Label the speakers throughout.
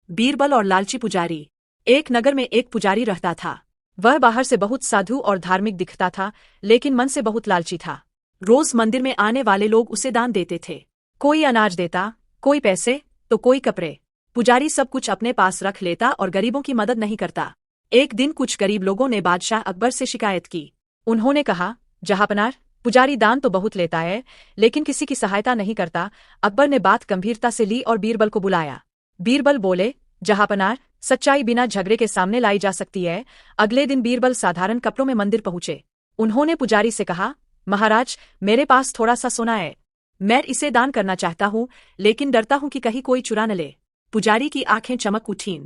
Speaker 1: बीरबल और लालची पुजारी। एक नगर में एक पुजारी रहता था। वह बाहर से बहुत साधु और धार्मिक दिखता था, लेकिन मन से बहुत लालची था। रोज मंदिर में आने वाले लोग उसे दान देते थे। कोई अनाज देता, कोई पैसे, तो कोई कपड़े। पुजारी सब कुछ अपने पास रख लेता और गरीबों की मदद नहीं करता। एक दिन कुछ गरीब लोगों ने बादशाह अकबर से शिकायत की। उन्होंने कहा, जहांपनार, पुजारी दान तो बहुत लेता है, लेकिन किसी की सहायता नहीं करता। अकबर ने बात गंभीरता से ली और बीरबल को बुलाया। बीरबल बोले, जहांपनार, सच्चाई बिना झगड़े के सामने लाई जा सकती है। अगले दिन बीरबल साधारण कपड़ों में मंदिर पहुंचे। उन्होंने पुजारी से कहा, महाराज, मेरे पास थोड़ा सा सोना है। मैं इसे दान करना चाहता हूँ, लेकिन डरता हूँ कि कहीं कोई चुरा न ले। पुजारी की आंखें चमक उठीं।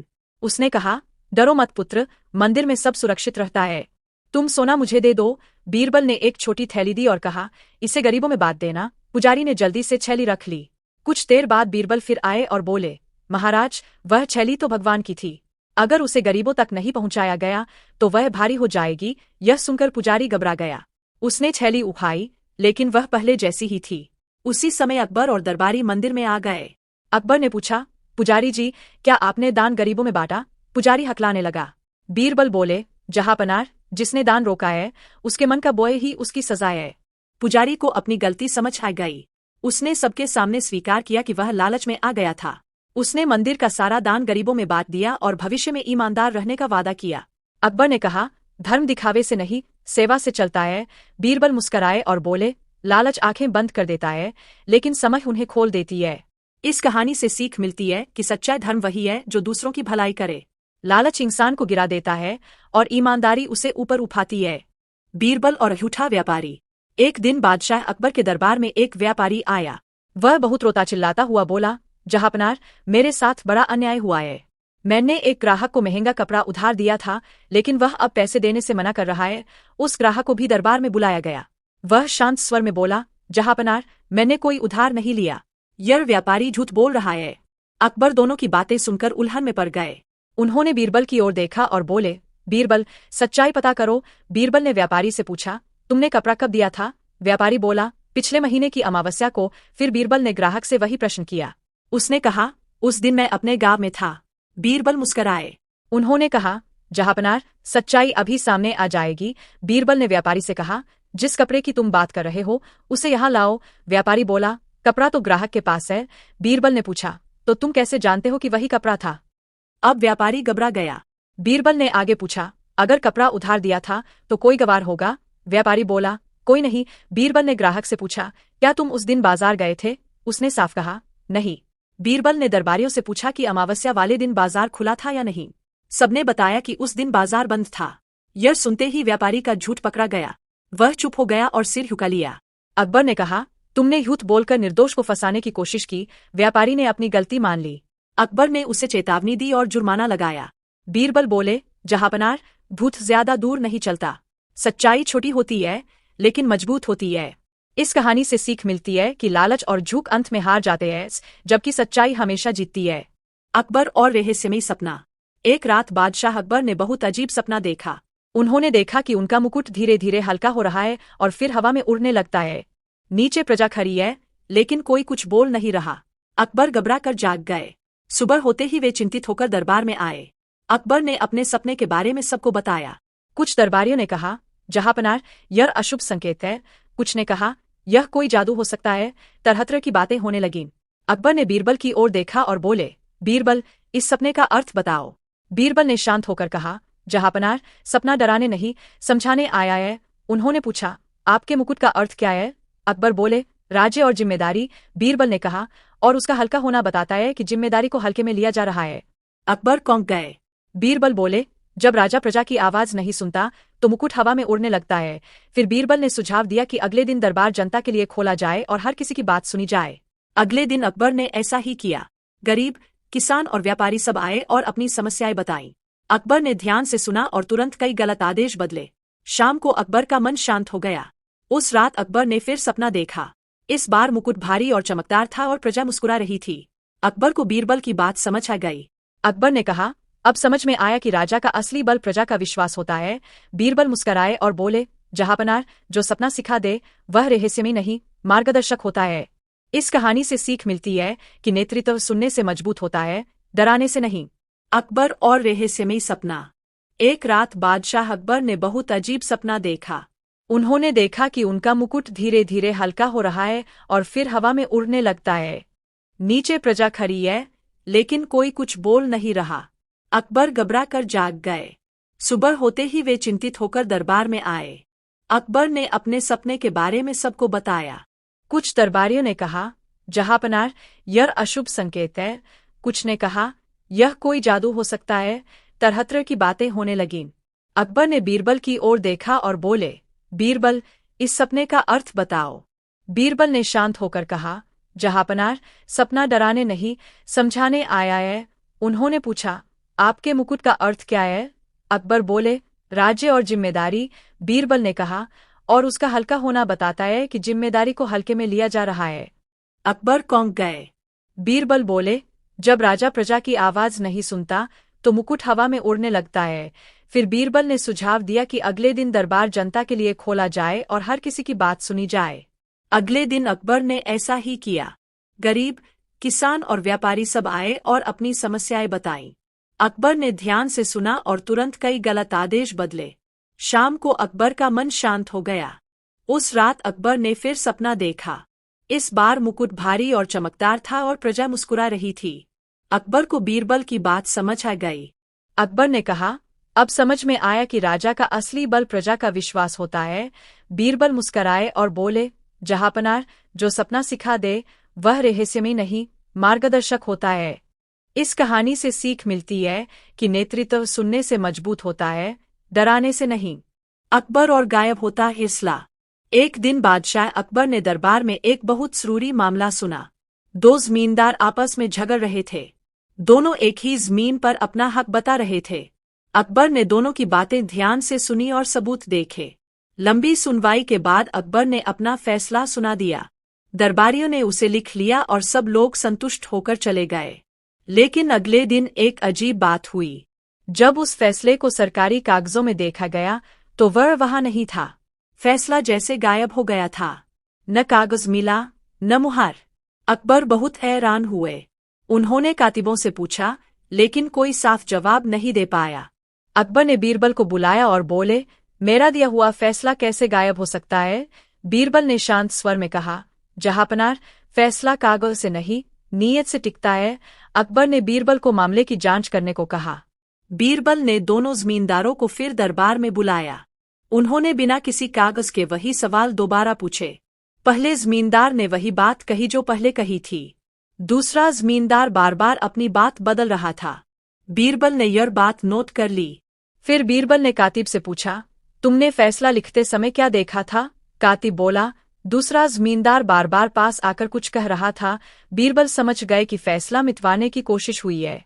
Speaker 1: उसने कहा, डरो मत पुत्र, मंदिर में सब सुरक्षित रहता है। तुम सोना मुझे दे दो। बीरबल ने एक छोटी थैली दी और कहा, इसे गरीबों में बांट देना। पुजारी ने जल्दी से थैली रख ली। कुछ देर बाद बीरबल फिर आए और बोले, महाराज, वह थैली तो भगवान की थी। अगर उसे गरीबों तक नहीं पहुंचाया गया तो वह भारी हो जाएगी। यह सुनकर पुजारी घबरा गया। उसने थैली उठाई, लेकिन वह पहले जैसी ही थी। उसी समय अकबर और दरबारी मंदिर में आ गए। अकबर ने पूछा, पुजारी जी, क्या आपने दान गरीबों में बांटा? पुजारी हकलाने लगा। बीरबल बोले, जहांपनार, जिसने दान रोका है, उसके मन का बोए ही उसकी सजा है। पुजारी को अपनी गलती समझ आ गई। उसने सबके सामने स्वीकार किया कि वह लालच में आ गया था। उसने मंदिर का सारा दान गरीबों में बांट दिया और भविष्य में ईमानदार रहने का वादा किया। अकबर ने कहा, धर्म दिखावे से नहीं, सेवा से चलता है। बीरबल मुस्कराए और बोले, लालच आंखें बंद कर देता है, लेकिन समझ उन्हें खोल देती है। इस कहानी से सीख मिलती है कि सच्चा धर्म वही है जो दूसरों की भलाई करे। लालच इंसान को गिरा देता है और ईमानदारी उसे ऊपर उठाती है। बीरबल और झूठा व्यापारी। एक दिन बादशाह अकबर के दरबार में एक व्यापारी आया। वह बहुत रोता चिल्लाता हुआ बोला, जहांपनार, मेरे साथ बड़ा अन्याय हुआ है। मैंने एक ग्राहक को महंगा कपड़ा उधार दिया था, लेकिन वह अब पैसे देने से मना कर रहा है। उस ग्राहक को भी दरबार में बुलाया गया। वह शांत स्वर में बोला, जहांपनार, मैंने कोई उधार नहीं लिया। यह व्यापारी झूठ बोल रहा है। अकबर दोनों की बातें सुनकर उलझन में पड़ गए। उन्होंने बीरबल की ओर देखा और बोले, बीरबल, सच्चाई पता करो। बीरबल ने व्यापारी से पूछा, तुमने कपड़ा कब दिया था? व्यापारी बोला, पिछले महीने की अमावस्या को। फिर बीरबल ने ग्राहक से वही प्रश्न किया। उसने कहा, उस दिन मैं अपने गांव में था। बीरबल मुस्कराए। उन्होंने कहा, जहांपनार, सच्चाई अभी सामने आ जाएगी। बीरबल ने व्यापारी से कहा, जिस कपड़े की तुम बात कर रहे हो, उसे यहाँ लाओ। व्यापारी बोला, कपड़ा तो ग्राहक के पास है। बीरबल ने पूछा, तो तुम कैसे जानते हो कि वही कपड़ा था? अब व्यापारी घबरा गया। बीरबल ने आगे पूछा, अगर कपड़ा उधार दिया था तो कोई गवाह होगा? व्यापारी बोला, कोई नहीं। बीरबल ने ग्राहक से पूछा, क्या तुम उस दिन बाजार गए थे? उसने साफ कहा, नहीं। बीरबल ने दरबारियों से पूछा कि अमावस्या वाले दिन बाजार खुला था या नहीं। सबने बताया कि उस दिन बाजार बंद था। यह सुनते ही व्यापारी का झूठ पकड़ा गया। वह चुप हो गया और सिर झुका लिया। अकबर ने कहा, तुमने झूठ बोलकर निर्दोष को फंसाने की कोशिश की। व्यापारी ने अपनी गलती मान ली। अकबर ने उसे चेतावनी दी और जुर्माना लगाया। बीरबल बोले, जहांपनार, झूठ ज्यादा दूर नहीं चलता। सच्चाई छोटी होती है, लेकिन मजबूत होती है। इस कहानी से सीख मिलती है कि लालच और झूठ अंत में हार जाते हैं, जबकि सच्चाई हमेशा जीतती है। अकबर और रहस्यमयी सपना। एक रात बादशाह अकबर ने बहुत अजीब सपना देखा। उन्होंने देखा कि उनका मुकुट धीरे धीरे हल्का हो रहा है और फिर हवा में उड़ने लगता है। नीचे प्रजा खड़ी है, लेकिन कोई कुछ बोल नहीं रहा। अकबर घबरा कर जाग गए। सुबह होते ही वे चिंतित होकर दरबार में आए। अकबर ने अपने सपने के बारे में सबको बताया। कुछ दरबारियों ने कहा, जहांपनार, यह अशुभ संकेत है। कुछ ने कहा, यह कोई जादू हो सकता है। तरह तरह की बातें होने लगीं। अकबर ने बीरबल की ओर देखा और बोले, बीरबल, इस सपने का अर्थ बताओ। बीरबल ने शांत होकर कहा, जहांपनार, सपना डराने नहीं, समझाने आया है। उन्होंने पूछा, आपके मुकुट का अर्थ क्या है? अकबर बोले, राज्य और जिम्मेदारी। बीरबल ने कहा, और उसका हल्का होना बताता है कि जिम्मेदारी को हल्के में लिया जा रहा है। अकबर कौंक गए। बीरबल बोले, जब राजा प्रजा की आवाज नहीं सुनता तो मुकुट हवा में उड़ने लगता है। फिर बीरबल ने सुझाव दिया कि अगले दिन दरबार जनता के लिए खोला जाए और हर किसी की बात सुनी जाए। अगले दिन अकबर ने ऐसा ही किया। गरीब, किसान और व्यापारी सब आए और अपनी समस्याएं बताईं। अकबर ने ध्यान से सुना और तुरंत कई गलत आदेश बदले। शाम को अकबर का मन शांत हो गया। उस रात अकबर ने फिर सपना देखा। इस बार मुकुट भारी और चमकदार था और प्रजा मुस्कुरा रही थी। अकबर को बीरबल की बात समझ आ गई। अकबर ने कहा, अब समझ में आया कि राजा का असली बल प्रजा का विश्वास होता है। बीरबल मुस्कुराए और बोले, जहांपनार, जो सपना सिखा दे वह रहस्यमय नहीं, मार्गदर्शक होता है। इस कहानी से सीख मिलती है कि नेतृत्व सुनने से मजबूत होता है, डराने से नहीं। अकबर और रहस्यमयी सपना। एक रात बादशाह अकबर ने बहुत अजीब सपना देखा। उन्होंने देखा कि उनका मुकुट धीरे धीरे हल्का हो रहा है और फिर हवा में उड़ने लगता है। नीचे प्रजा खड़ी है, लेकिन कोई कुछ बोल नहीं रहा। अकबर घबरा कर जाग गए। सुबह होते ही वे चिंतित होकर दरबार में आए। अकबर ने अपने सपने के बारे में सबको बताया। कुछ दरबारियों ने कहा, जहांपनाह, यह अशुभ संकेत है। कुछ ने कहा, यह कोई जादू हो सकता है। तरह-तरह की बातें होने लगीं। अकबर ने बीरबल की ओर देखा और बोले, बीरबल, इस सपने का अर्थ बताओ। बीरबल ने शांत होकर कहा, जहांपनाह, सपना डराने नहीं, समझाने आया है। उन्होंने पूछा, आपके मुकुट का अर्थ क्या है? अकबर बोले, राज्य और जिम्मेदारी। बीरबल ने कहा, और उसका हल्का होना बताता है कि जिम्मेदारी को हल्के में लिया जा रहा है। अकबर कौंक गए। बीरबल बोले, जब राजा प्रजा की आवाज नहीं सुनता तो मुकुट हवा में उड़ने लगता है। फिर बीरबल ने सुझाव दिया कि अगले दिन दरबार जनता के लिए खोला जाए और हर किसी की बात सुनी जाए। अगले दिन अकबर ने ऐसा ही किया। गरीब, किसान और व्यापारी सब आए और अपनी समस्याएं बताईं। अकबर ने ध्यान से सुना और तुरंत कई गलत आदेश बदले। शाम को अकबर का मन शांत हो गया। उस रात अकबर ने फिर सपना देखा। इस बार मुकुट भारी और चमकदार था और प्रजा मुस्कुरा रही थी। अकबर को बीरबल की बात समझ आ गई। अकबर ने कहा, अब समझ में आया कि राजा का असली बल प्रजा का विश्वास होता है। बीरबल मुस्कराए और बोले, जहांपनाह, जो सपना सिखा दे वह रहस्यमय नहीं, मार्गदर्शक होता है। इस कहानी से सीख मिलती है कि नेतृत्व सुनने से मजबूत होता है, डराने से नहीं। अकबर और गायब होता हिस्ला। एक दिन बादशाह अकबर ने दरबार में एक बहुत जरूरी मामला सुना। दो जमींदार आपस में झगड़ रहे थे। दोनों एक ही जमीन पर अपना हक बता रहे थे। अकबर ने दोनों की बातें ध्यान से सुनी और सबूत देखे। लंबी सुनवाई के बाद अकबर ने अपना फैसला सुना दिया। दरबारियों ने उसे लिख लिया और सब लोग संतुष्ट होकर चले गए। लेकिन अगले दिन एक अजीब बात हुई। जब उस फैसले को सरकारी कागजों में देखा गया तो वह वहां नहीं था। फैसला जैसे गायब हो गया था। न कागज मिला, न मुहर। अकबर बहुत हैरान हुए। उन्होंने कातिबों से पूछा, लेकिन कोई साफ जवाब नहीं दे पाया। अकबर ने बीरबल को बुलाया और बोले, मेरा दिया हुआ फैसला कैसे गायब हो सकता है? बीरबल ने शांत स्वर में कहा, जहांपनाह, फैसला कागज से नहीं, नीयत से टिकता है। अकबर ने बीरबल को मामले की जांच करने को कहा। बीरबल ने दोनों जमींदारों को फिर दरबार में बुलाया। उन्होंने बिना किसी कागज के वही सवाल दोबारा पूछे। पहले जमींदार ने वही बात कही जो पहले कही थी। दूसरा जमींदार बार बार अपनी बात बदल रहा था। बीरबल ने यह बात नोट कर ली। फिर बीरबल ने कातिब से पूछा, तुमने फैसला लिखते समय क्या देखा था? कातिब बोला, दूसरा जमींदार बार बार पास आकर कुछ कह रहा था। बीरबल समझ गए कि फैसला मिटवाने की कोशिश हुई है।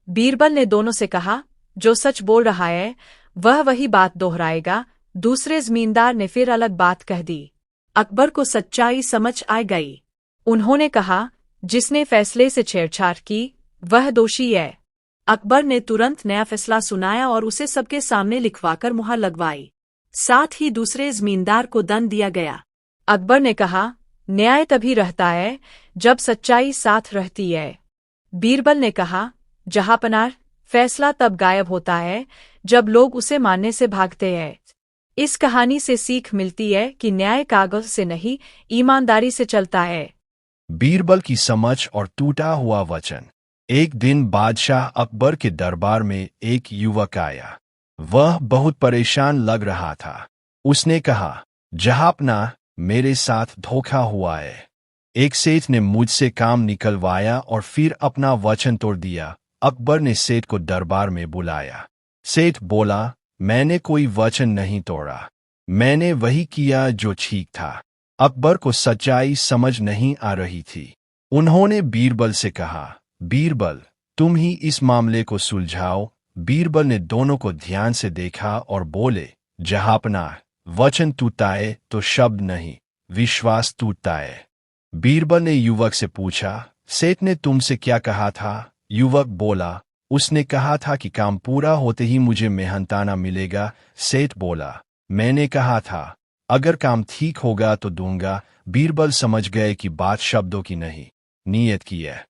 Speaker 1: बीरबल ने दोनों से कहा, जो सच बोल रहा है वह वही बात दोहराएगा। दूसरे जमींदार ने फिर अलग बात कह दी। अकबर को सच्चाई समझ आ गई। उन्होंने कहा, जिसने फैसले से छेड़छाड़ की वह दोषी है। अकबर ने तुरंत नया फैसला सुनाया और उसे सबके सामने लिखवाकर मुहर लगवाई। साथ ही दूसरे जमींदार को दंड दिया गया। अकबर ने कहा, न्याय तभी रहता है जब सच्चाई साथ रहती है। बीरबल ने कहा, जहांपनाह, फैसला तब गायब होता है जब लोग उसे मानने से भागते हैं। इस कहानी से सीख मिलती है कि न्याय कागज से नहीं, ईमानदारी से चलता है।
Speaker 2: बीरबल की समझ और टूटा हुआ वचन। एक दिन बादशाह अकबर के दरबार में एक युवक आया। वह बहुत परेशान लग रहा था। उसने कहा, जहांपनाह, मेरे साथ धोखा हुआ है। एक सेठ ने मुझसे काम निकलवाया और फिर अपना वचन तोड़ दिया। अकबर ने सेठ को दरबार में बुलाया। सेठ बोला, मैंने कोई वचन नहीं तोड़ा। मैंने वही किया जो ठीक था। अकबर को सच्चाई समझ नहीं आ रही थी। उन्होंने बीरबल से कहा, बीरबल, तुम ही इस मामले को सुलझाओ। बीरबल ने दोनों को ध्यान से देखा और बोले, जहांपनाह, वचन टूटता है तो शब्द नहीं, विश्वास टूटता है। बीरबल ने युवक से पूछा, सेठ ने तुमसे क्या कहा था? युवक बोला, उसने कहा था कि काम पूरा होते ही मुझे मेहनताना मिलेगा। सेठ बोला, मैंने कहा था अगर काम ठीक होगा तो दूंगा। बीरबल समझ गए कि बात शब्दों की नहीं, नीयत की है।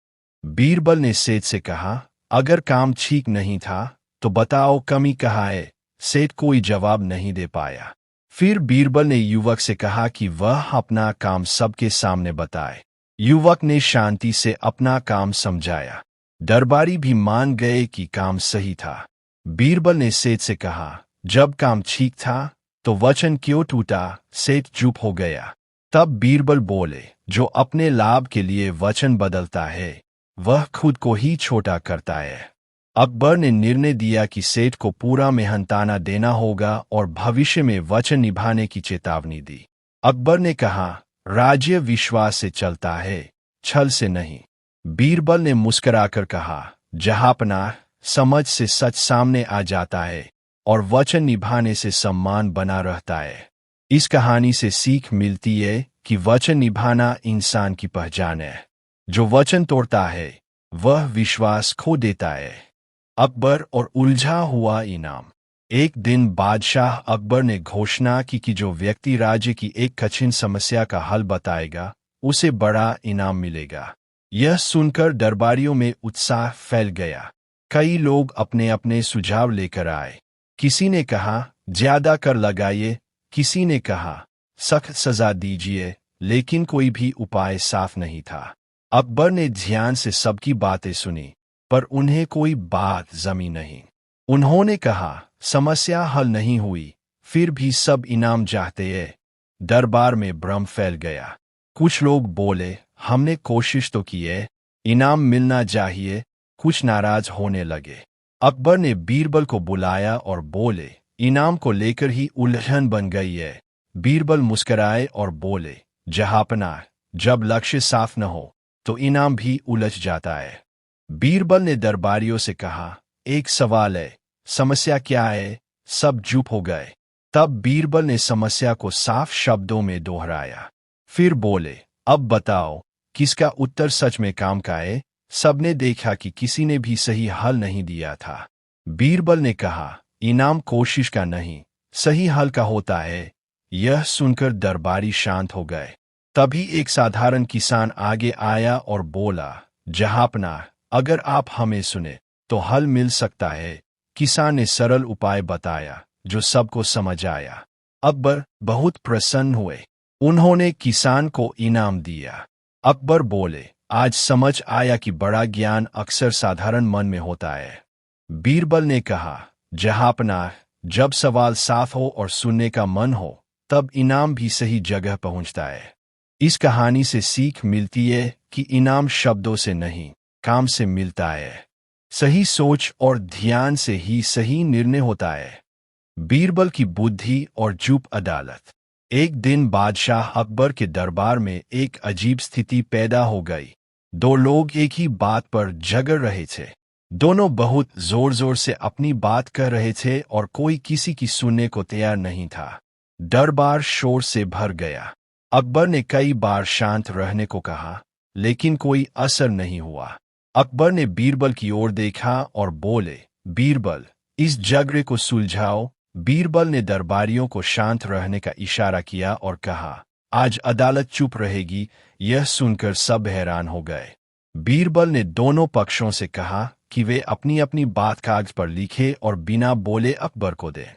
Speaker 2: बीरबल ने सेठ से कहा, अगर काम ठीक नहीं था तो बताओ कमी कहाँ है। सेठ कोई जवाब नहीं दे पाया। फिर बीरबल ने युवक से कहा कि वह अपना काम सबके सामने बताए। युवक ने शांति से अपना काम समझाया। दरबारी भी मान गए कि काम सही था। बीरबल ने सेठ से कहा, जब काम ठीक था तो वचन क्यों टूटा? सेठ चुप हो गया। तब बीरबल बोले, जो अपने लाभ के लिए वचन बदलता है वह खुद को ही छोटा करता है। अकबर ने निर्णय दिया कि सेठ को पूरा मेहनताना देना होगा और भविष्य में वचन निभाने की चेतावनी दी। अकबर ने कहा, राज्य विश्वास से चलता है, छल से नहीं। बीरबल ने मुस्कुराकर कहा, जहांपनाह, समझ से सच सामने आ जाता है और वचन निभाने से सम्मान बना रहता है। इस कहानी से सीख मिलती है कि वचन निभाना इंसान की पहचान है। जो वचन तोड़ता है वह विश्वास खो देता है। अकबर और उलझा हुआ इनाम। एक दिन बादशाह अकबर ने घोषणा की कि जो व्यक्ति राज्य की एक कठिन समस्या का हल बताएगा उसे बड़ा इनाम मिलेगा। यह सुनकर दरबारियों में उत्साह फैल गया। कई लोग अपने अपने सुझाव लेकर आए। किसी ने कहा, ज्यादा कर लगाइए, किसी ने कहा, सख्त सजा दीजिए, लेकिन कोई भी उपाय साफ नहीं था। अकबर ने ध्यान से सबकी बातें सुनी, पर उन्हें कोई बात जमी नहीं। उन्होंने कहा, समस्या हल नहीं हुई, फिर भी सब इनाम चाहते हैं। दरबार में भ्रम फैल गया। कुछ लोग बोले, हमने कोशिश तो की है, इनाम मिलना चाहिए। कुछ नाराज होने लगे। अकबर ने बीरबल को बुलाया और बोले, इनाम को लेकर ही उलझन बन गई है। बीरबल मुस्कुराए और बोले, जहांपनाह, जब लक्ष्य साफ न हो तो इनाम भी उलझ जाता है। बीरबल ने दरबारियों से कहा, एक सवाल है, समस्या क्या है? सब चुप हो गए। तब बीरबल ने समस्या को साफ शब्दों में दोहराया। फिर बोले, अब बताओ, किसका उत्तर सच में काम का है? सबने देखा कि किसी ने भी सही हल नहीं दिया था। बीरबल ने कहा, इनाम कोशिश का नहीं, सही हल का होता है। यह सुनकर दरबारी शांत हो गए। तभी एक साधारण किसान आगे आया और बोला, जहांपनाह, अगर आप हमें सुने तो हल मिल सकता है। किसान ने सरल उपाय बताया जो सबको समझ आया। अकबर बहुत प्रसन्न हुए। उन्होंने किसान को इनाम दिया। अकबर बोले, आज समझ आया कि बड़ा ज्ञान अक्सर साधारण मन में होता है। बीरबल ने कहा, जहांपनाह, जब सवाल साफ हो और सुनने का मन हो तब इनाम भी सही जगह पहुंचता है। इस कहानी से सीख मिलती है कि इनाम शब्दों से नहीं, काम से मिलता है। सही सोच और ध्यान से ही सही निर्णय होता है। बीरबल की बुद्धि और चुप अदालत। एक दिन बादशाह अकबर के दरबार में एक अजीब स्थिति पैदा हो गई। दो लोग एक ही बात पर झगड़ रहे थे। दोनों बहुत जोर जोर से अपनी बात कह रहे थे और कोई किसी की सुनने को तैयार नहीं था। दरबार शोर से भर गया। अकबर ने कई बार शांत रहने को कहा, लेकिन कोई असर नहीं हुआ। अकबर ने बीरबल की ओर देखा और बोले, बीरबल, इस झगड़े को सुलझाओ। बीरबल ने दरबारियों को शांत रहने का इशारा किया और कहा, आज अदालत चुप रहेगी। यह सुनकर सब हैरान हो गए। बीरबल ने दोनों पक्षों से कहा कि वे अपनी अपनी बात कागज पर लिखे और बिना बोले अकबर को दे।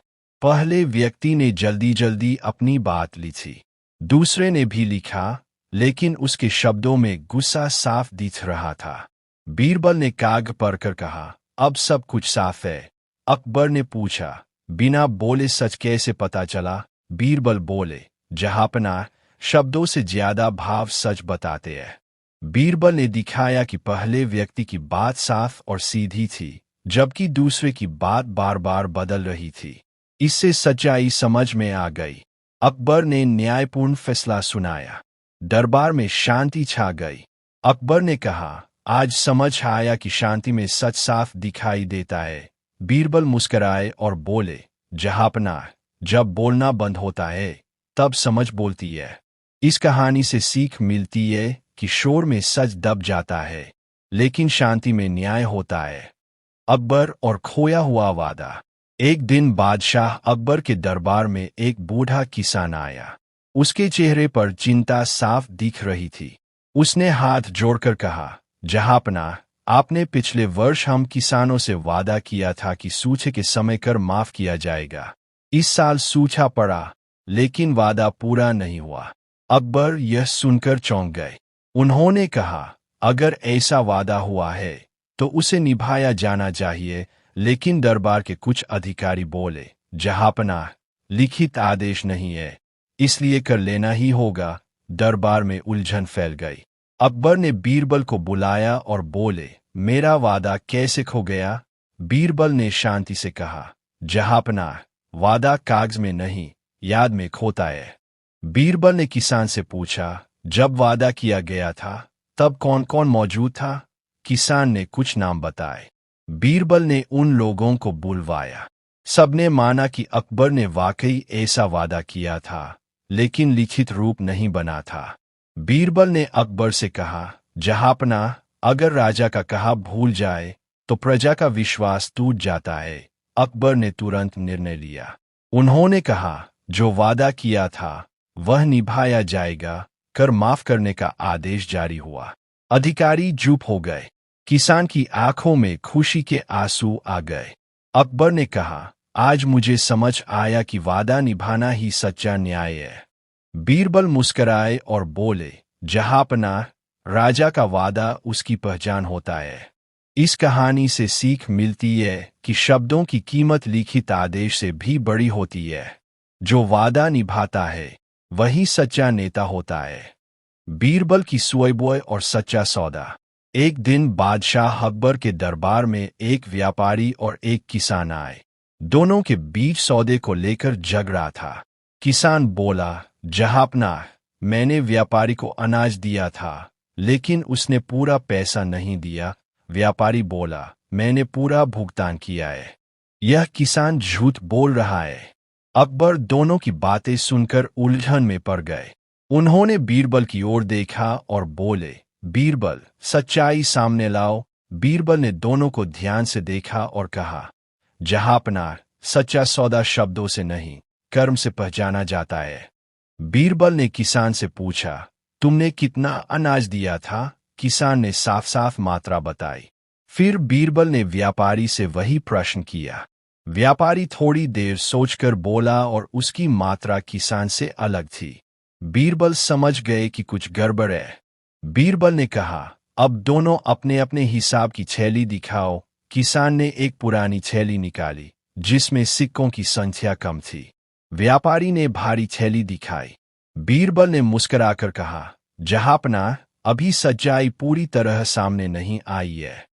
Speaker 2: पहले व्यक्ति ने जल्दी जल्दी अपनी बात लिखी। दूसरे ने भी लिखा, लेकिन उसके शब्दों में गुस्सा साफ दिख रहा था। बीरबल ने कागज पढ़कर कहा, अब सब कुछ साफ है। अकबर ने पूछा, बिना बोले सच कैसे पता चला? बीरबल बोले, जहांपनाह, शब्दों से ज्यादा भाव सच बताते हैं। बीरबल ने दिखाया कि पहले व्यक्ति की बात साफ और सीधी थी, जबकि दूसरे की बात बार बार बदल रही थी। इससे सच्चाई समझ में आ गई। अकबर ने न्यायपूर्ण फैसला सुनाया। दरबार में शांति छा गई। अकबर ने कहा, आज समझ आया कि शांति में सच साफ दिखाई देता है। बीरबल मुस्कुराए और बोले, जहांपनाह, जब बोलना बंद होता है तब समझ बोलती है। इस कहानी से सीख मिलती है कि शोर में सच दब जाता है, लेकिन शांति में न्याय होता है। अकबर और खोया हुआ वादा। एक दिन बादशाह अकबर के दरबार में एक बूढ़ा किसान आया। उसके चेहरे पर चिंता साफ दिख रही थी। उसने हाथ जोड़कर कहा, जहांपनाह, आपने पिछले वर्ष हम किसानों से वादा किया था कि सूखे के समय कर माफ किया जाएगा। इस साल सूखा पड़ा, लेकिन वादा पूरा नहीं हुआ। अकबर यह सुनकर चौंक गए। उन्होंने कहा, अगर ऐसा वादा हुआ है तो उसे निभाया जाना चाहिए। लेकिन दरबार के कुछ अधिकारी बोले, जहांपनाह, लिखित आदेश नहीं है, इसलिए कर लेना ही होगा। दरबार में उलझन फैल गई। अकबर ने बीरबल को बुलाया और बोले, मेरा वादा कैसे खो गया? बीरबल ने शांति से कहा, जहांपनाह, वादा कागज में नहीं, याद में खोता है। बीरबल ने किसान से पूछा, जब वादा किया गया था तब कौन कौन मौजूद था? किसान ने कुछ नाम बताए। बीरबल ने उन लोगों को बुलवाया। सबने माना कि अकबर ने वाकई ऐसा वादा किया था, लेकिन लिखित रूप नहीं बना था। बीरबल ने अकबर से कहा, जहांपनाह, अगर राजा का कहा भूल जाए तो प्रजा का विश्वास टूट जाता है। अकबर ने तुरंत निर्णय लिया। उन्होंने कहा, जो वादा किया था वह निभाया जाएगा। कर माफ करने का आदेश जारी हुआ। अधिकारी चुप हो गए। किसान की आंखों में खुशी के आंसू आ गए। अकबर ने कहा, आज मुझे समझ आया कि वादा निभाना ही सच्चा न्याय है। बीरबल मुस्कराए और बोले, जहांपनाह, राजा का वादा उसकी पहचान होता है। इस कहानी से सीख मिलती है कि शब्दों की कीमत लिखित आदेश से भी बड़ी होती है। जो वादा निभाता है वही सच्चा नेता होता है। बीरबल की सुअबॉय और सच्चा सौदा। एक दिन बादशाह अकबर के दरबार में एक व्यापारी और एक किसान आए। दोनों के बीच सौदे को लेकर झगड़ा था। किसान बोला, जहांपनाह, मैंने व्यापारी को अनाज दिया था, लेकिन उसने पूरा पैसा नहीं दिया। व्यापारी बोला, मैंने पूरा भुगतान किया है। यह किसान झूठ बोल रहा है। अकबर दोनों की बातें सुनकर उलझन में पड़ गए। उन्होंने बीरबल की ओर देखा और बोले, बीरबल, सच्चाई सामने लाओ। बीरबल ने दोनों को ध्यान से देखा और कहा, जहांपनाह, सच्चा सौदा शब्दों से नहीं, कर्म से पहचाना जाता है। बीरबल ने किसान से पूछा, तुमने कितना अनाज दिया था? किसान ने साफ साफ मात्रा बताई। फिर बीरबल ने व्यापारी से वही प्रश्न किया। व्यापारी थोड़ी देर सोचकर बोला और उसकी मात्रा किसान से अलग थी। बीरबल समझ गए कि कुछ गड़बड़ है। बीरबल ने कहा, अब दोनों अपने अपने हिसाब की थैली दिखाओ। किसान ने एक पुरानी थैली निकाली जिसमें सिक्कों की संख्या कम थी। व्यापारी ने भारी थैली दिखाई। बीरबल ने मुस्कुराकर कहा, जहांपनाह, अभी सच्चाई पूरी तरह सामने नहीं आई है।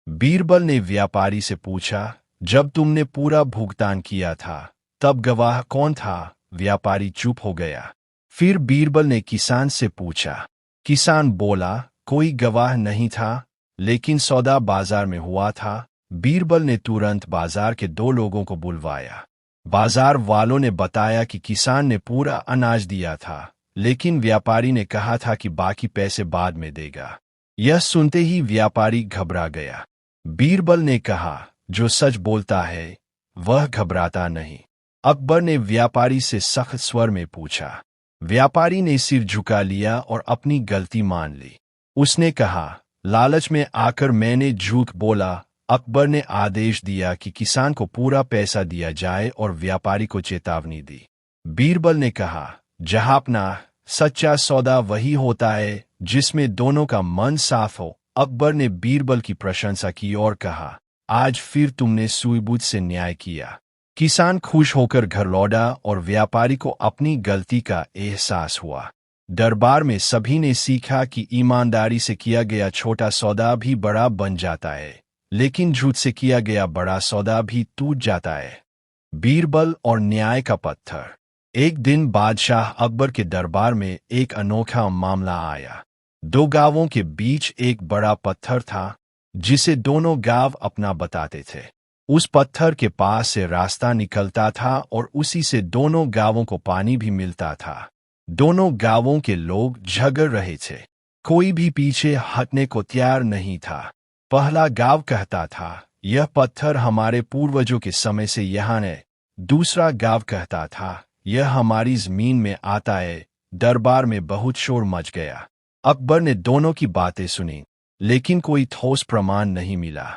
Speaker 2: बीरबल ने व्यापारी से पूछा, जब तुमने पूरा भुगतान किया था तब गवाह कौन था? व्यापारी चुप हो गया। फिर बीरबल ने किसान से पूछा। किसान बोला, कोई गवाह नहीं था, लेकिन सौदा बाजार में हुआ था। बीरबल ने तुरंत बाजार के दो लोगों को बुलवाया। बाजार वालों ने बताया कि किसान ने पूरा अनाज दिया था, लेकिन व्यापारी ने कहा था कि बाकी पैसे बाद में देगा। यह सुनते ही व्यापारी घबरा गया। बीरबल ने कहा, जो सच बोलता है वह घबराता नहीं। अकबर ने व्यापारी से सख्त स्वर में पूछा। व्यापारी ने सिर झुका लिया और अपनी गलती मान ली। उसने कहा, लालच में आकर मैंने झूठ बोला। अकबर ने आदेश दिया कि किसान को पूरा पैसा दिया जाए और व्यापारी को चेतावनी दी। बीरबल ने कहा, जहांपनाह, सच्चा सौदा वही होता है जिसमें दोनों का मन साफ हो। अकबर ने बीरबल की प्रशंसा की और कहा, आज फिर तुमने सूझबूझ से न्याय किया। किसान खुश होकर घर लौटा और व्यापारी को अपनी गलती का एहसास हुआ। दरबार में सभी ने सीखा कि ईमानदारी से किया गया छोटा सौदा भी बड़ा बन जाता है, लेकिन झूठ से किया गया बड़ा सौदा भी टूट जाता है। बीरबल और न्याय का पत्थर। एक दिन बादशाह अकबर के दरबार में एक अनोखा मामला आया। दो गांवों के बीच एक बड़ा पत्थर था जिसे दोनों गांव अपना बताते थे। उस पत्थर के पास से रास्ता निकलता था और उसी से दोनों गांवों को पानी भी मिलता था। दोनों गांवों के लोग झगड़ रहे थे। कोई भी पीछे हटने को तैयार नहीं था। पहला गांव कहता था, यह पत्थर हमारे पूर्वजों के समय से यहाँ है। दूसरा गांव कहता था, यह हमारी जमीन में आता है। दरबार में बहुत शोर मच गया। अकबर ने दोनों की बातें सुनी, लेकिन कोई ठोस प्रमाण नहीं मिला।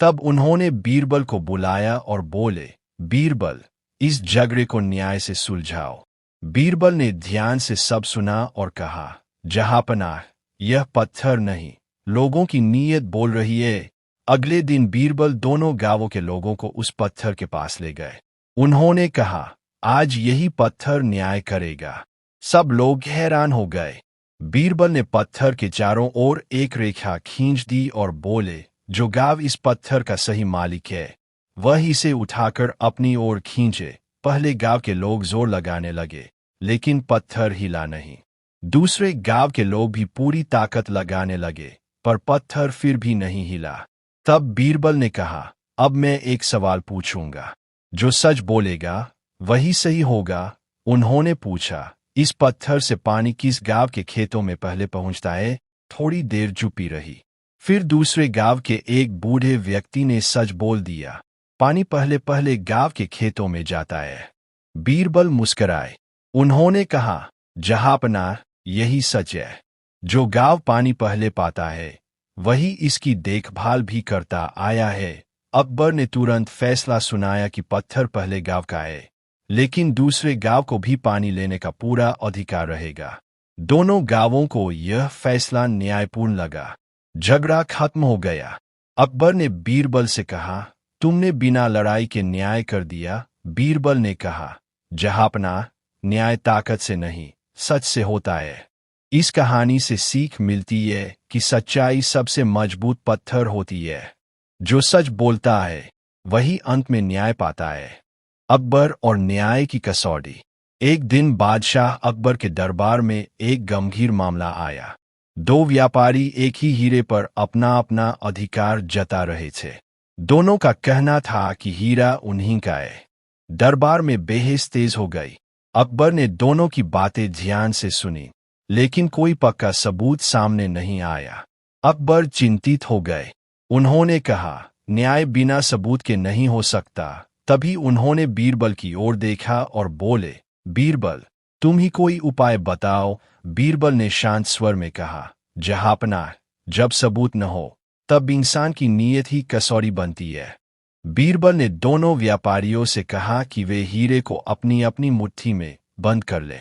Speaker 2: तब उन्होंने बीरबल को बुलाया और बोले, बीरबल, इस झगड़े को न्याय से सुलझाओ। बीरबल ने ध्यान से सब सुना और कहा, जहांपनाह, यह पत्थर नहीं, लोगों की नीयत बोल रही है। अगले दिन बीरबल दोनों गांवों के लोगों को उस पत्थर के पास ले गए। उन्होंने कहा, आज यही पत्थर न्याय करेगा। सब लोग हैरान हो गए। बीरबल ने पत्थर के चारों ओर एक रेखा खींच दी और बोले, जो गांव इस पत्थर का सही मालिक है वह इसे उठाकर अपनी ओर खींचे। पहले गांव के लोग जोर लगाने लगे, लेकिन पत्थर हिला नहीं। दूसरे गांव के लोग भी पूरी ताकत लगाने लगे, पर पत्थर फिर भी नहीं हिला। तब बीरबल ने कहा, अब मैं एक सवाल पूछूंगा, जो सच बोलेगा वही सही होगा। उन्होंने पूछा, इस पत्थर से पानी किस गांव के खेतों में पहले पहुंचता है? थोड़ी देर चुपी रही। फिर दूसरे गांव के एक बूढ़े व्यक्ति ने सच बोल दिया, पानी पहले पहले गांव के खेतों में जाता है। बीरबल मुस्कराए। उन्होंने कहा, जहांपनाह, यही सच है। जो गांव पानी पहले पाता है वही इसकी देखभाल भी करता आया है। अकबर ने तुरंत फैसला सुनाया कि पत्थर पहले गांव का है, लेकिन दूसरे गांव को भी पानी लेने का पूरा अधिकार रहेगा। दोनों गांवों को यह फैसला न्यायपूर्ण लगा। झगड़ा खत्म हो गया। अकबर ने बीरबल से कहा, तुमने बिना लड़ाई के न्याय कर दिया। बीरबल ने कहा, जहांपनाह, न्याय ताकत से नहीं, सच से होता है। इस कहानी से सीख मिलती है कि सच्चाई सबसे मजबूत पत्थर होती है। जो सच बोलता है वही अंत में न्याय पाता है। अकबर और न्याय की कसौटी। एक दिन बादशाह अकबर के दरबार में एक गंभीर मामला आया। दो व्यापारी एक ही हीरे पर अपना अपना अधिकार जता रहे थे। दोनों का कहना था कि हीरा उन्हीं का है। दरबार में बहस तेज हो गई। अकबर ने दोनों की बातें ध्यान से सुनी, लेकिन कोई पक्का सबूत सामने नहीं आया। अकबर चिंतित हो गए। उन्होंने कहा, न्याय बिना सबूत के नहीं हो सकता। तभी उन्होंने बीरबल की ओर देखा और बोले, बीरबल, तुम ही कोई उपाय बताओ। बीरबल ने शांत स्वर में कहा, जहांपनाह, जब सबूत न हो तब इंसान की नीयत ही कसौटी बनती है। बीरबल ने दोनों व्यापारियों से कहा कि वे हीरे को अपनी अपनी मुट्ठी में बंद कर ले।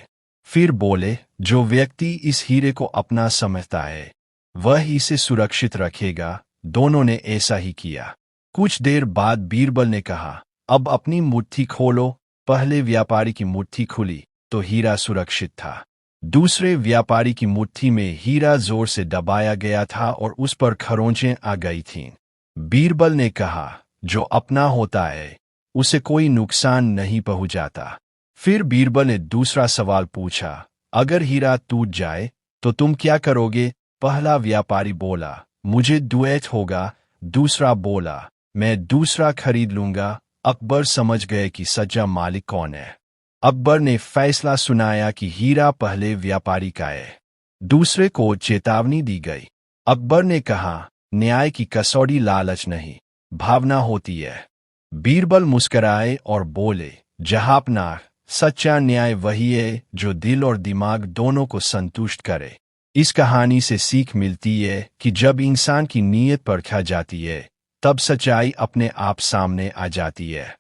Speaker 2: फिर बोले, जो व्यक्ति इस हीरे को अपना समझता है वह इसे सुरक्षित रखेगा। दोनों ने ऐसा ही किया। कुछ देर बाद बीरबल ने कहा, अब अपनी मुट्ठी खोलो। पहले व्यापारी की मुट्ठी खुली तो हीरा सुरक्षित था। दूसरे व्यापारी की मुट्ठी में हीरा जोर से दबाया गया था और उस पर खरोंचें आ गई थीं। बीरबल ने कहा, जो अपना होता है उसे कोई नुकसान नहीं पहुंचाता। फिर बीरबल ने दूसरा सवाल पूछा, अगर हीरा टूट जाए तो तुम क्या करोगे? पहला व्यापारी बोला, मुझे द्वैत होगा। दूसरा बोला, मैं दूसरा खरीद लूंगा। अकबर समझ गए कि सच्चा मालिक कौन है। अकबर ने फैसला सुनाया कि हीरा पहले व्यापारी का है। दूसरे को चेतावनी दी गई। अकबर ने कहा, न्याय की कसौटी लालच नहीं, भावना होती है। बीरबल मुस्कराए और बोले, जहांपनाह, सच्चा न्याय वही है जो दिल और दिमाग दोनों को संतुष्ट करे। इस कहानी से सीख मिलती है कि जब इंसान की नीयत परखा जाती है तब सच्चाई अपने आप सामने आ जाती है।